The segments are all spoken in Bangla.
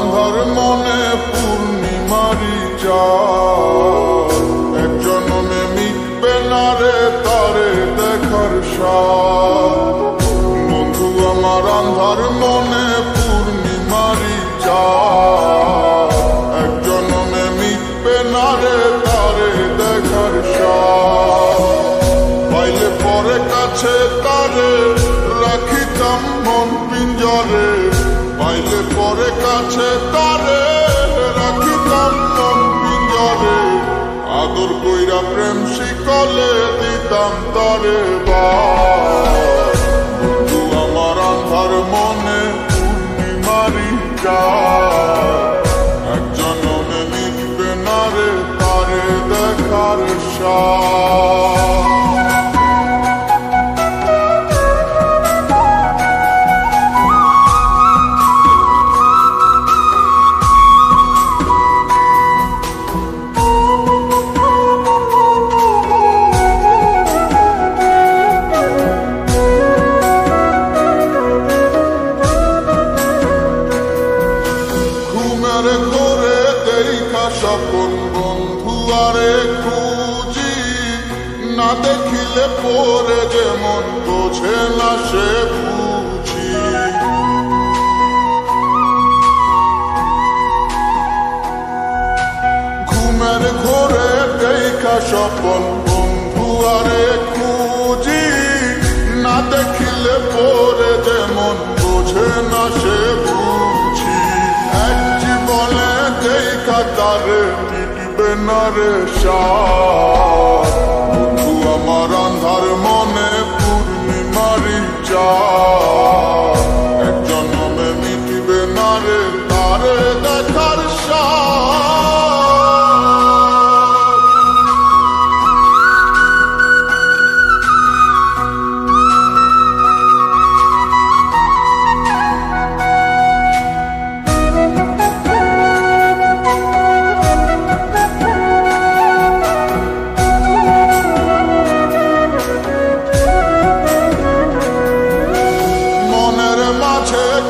আন্ধার মনে পূর্ণিমারি চাঁদ, এক জনমে মিটবে না রে তারে দেখার স্বাদ। বন্ধু আমার আন্ধার মনে পূর্ণিমারি চাঁদ, এক জনমে মিটবে না রে তারে দেখার স্বাদ। পাইলে পরে কাছে তারে রাখিতাম মন পিঞ্জরে, পাইলে পরে কাছে তারে রাখিতাম মন পিঞ্জরে। আদর কইরা প্রেম শিকলে দিতাম তারে বাস। বন্ধু আমার আন্ধার মনে পূর্ণিমারি চাঁদ, এক জনমে মিটবে না রে তারে দেখার স্বাদ। ঘরে দেখা স্বপন বন্ধু আরে খুঁজি, না দেখিলে পরে যেমন বোঝে না সে বুঝি। ঘুমের ঘরে দেখা স্বপন বন্ধু আরে খুঁজি, না দেখিলে পরে যেমন বোঝে না সে বুঝি। এক জীবনে দেখা তারে মিটবে না রে স্বাদ। বন্ধু আমার আন্ধার মনে পূর্ণিমারি চাঁদ, এক জনমে মিটবে না রে তারে দেখার স্বাদ।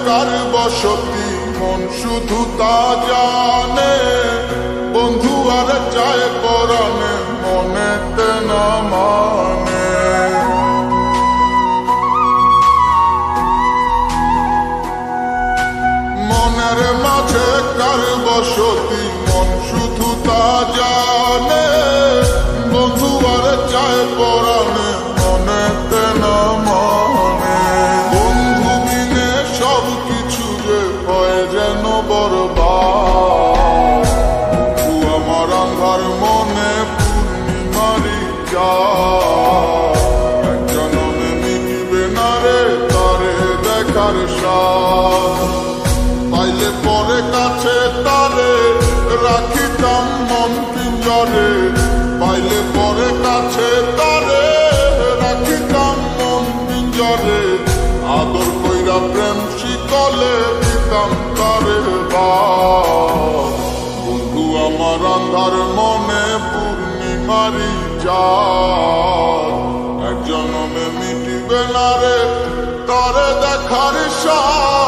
কার বসতি মন শুধু তা জানে, বন্ধু আর চায় পরাণে মনেতে না মানে। মনের মাঝে কার বসতি মন শুধু তা জানে, বন্ধু আর চায় পরাণে মনেতে না মানে। সব কিছু যে হয় যেন বরবাদ। বন্ধু আমার আন্ধার মনে পূর্ণিমারি চাঁদ, এক জনমে মিটবে না রে তারে দেখার স্বাদ। পাইলে পরে কাছে তারে রাখিতাম মন পিঞ্জরে, পাইলে পরে কাছে তারে রাখিতাম মন পিঞ্জরে। আদর কইরা প্রেম শিকলে দিতাম তারে বাস। বন্ধু আমার আন্ধার মনে পূর্ণিমারি চাঁদ, এক জনমে মিটবে না রে তারে দেখার স্বাদ।